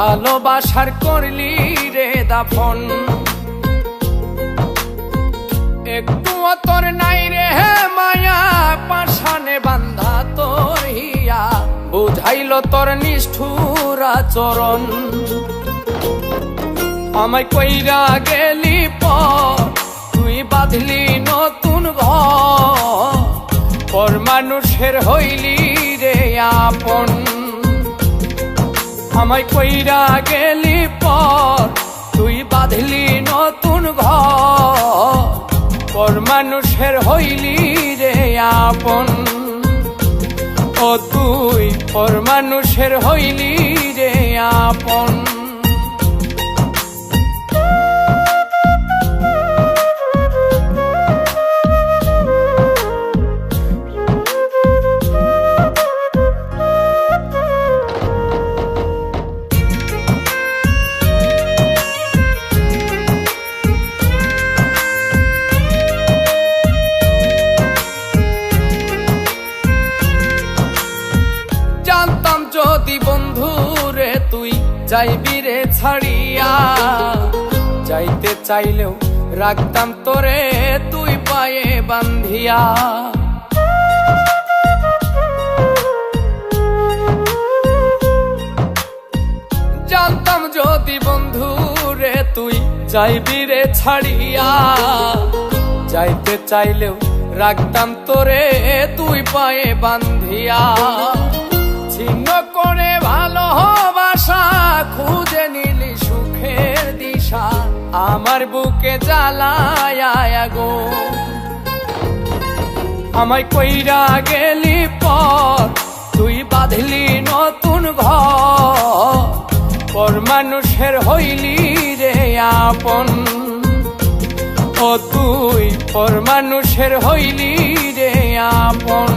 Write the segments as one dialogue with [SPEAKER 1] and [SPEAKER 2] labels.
[SPEAKER 1] ভালোবাসার করলি রে দাফন। একটুও তোর নাই রে মায়া, পাশানে বান্ধা তোর হিয়া, বুঝাইল তোর নিষ্ঠুর আচরণ। আমায় কইরা গেলি পর, তুই বাঁধলি নতুন ঘর, পর মানুষের হইলি রে আপন। আমায় কইরা গেলি পর, তুই বাঁধলি নতুন ঘর, পর মানুষের হইলি রে আপন। ও তুই পর মানুষের হইলি রে আপন। জানতাম যদি বন্ধু রে তুই যাইবি রে ছাড়িয়া, যাইতে চাইলেও রাখতাম তোরে তুই পায়ে বান্ধিয়া। জানতাম যদি বন্ধু রে তুই যাইবি রে ছাড়িয়া, যাইতে চাইলেও রাখতাম তোরে তুই পায়ে বান্ধিয়া। ছিন্ন করে ভালোবাসা খুঁজে নিলি সুখের দিশা, আমার বুকে জ্বালায় গো। আমায় কইরা গেলি পর, তুই বাঁধলি নতুন ঘর, পর মানুষের হইলি রে আপন। ও তুই পর মানুষের হইলি রে আপন।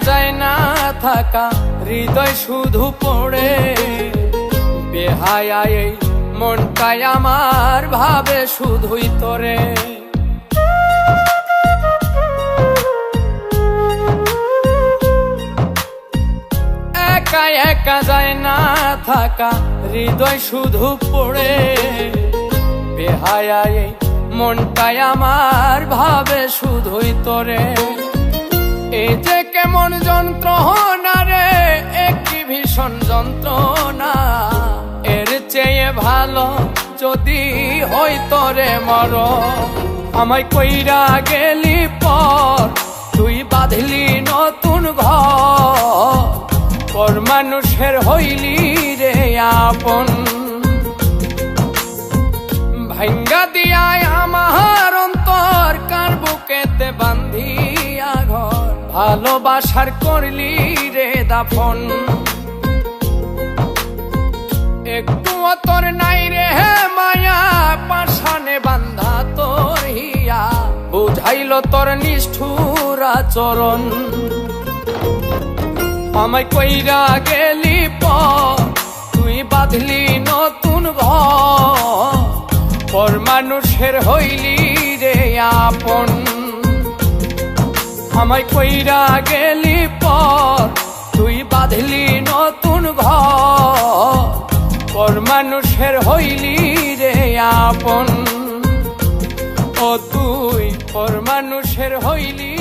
[SPEAKER 1] যায় না থাকা হৃদয় শুধু পড়ে, বেহায়া এই মনটাই আমার ভাবে শুধুই তোরে। একা একা যায় না থাকা হৃদয় শুধু পড়ে, বেহায়া এই মনটাই আমার ভাবে শুধুই তোরে। এই যে কেমন যন্ত্রণা রে, একটি ভীষণ যন্ত্রণা, এর চেয়ে ভালো যদি হইতো রে মর। আমায় কইরা গেলি পর, তুই বাঁধলি নতুন ঘর, পর মানুষের হইলি রে আপন। ভাঙ্গা দিয়ায় আমার অন্তর, কার বুকেতে বান্ধিয়া ঘর, ভালোবাসার করলি রে দাফন। একটুও তোর নাই রে মায়া, পাশানে বান্ধা তোর হিয়া, বুঝাইল তোর নিষ্ঠুর আচরণ। আমায় কইরা গেলি পর, তুই বাঁধলি নতুন ঘর, পর মানুষের হইলি রে আপন। আমায় কইরা গেলি পর, তুই বাঁধলি নতুন ঘর, পর মানুষের হইলি রে আপন। ও তুই পর মানুষের হইলি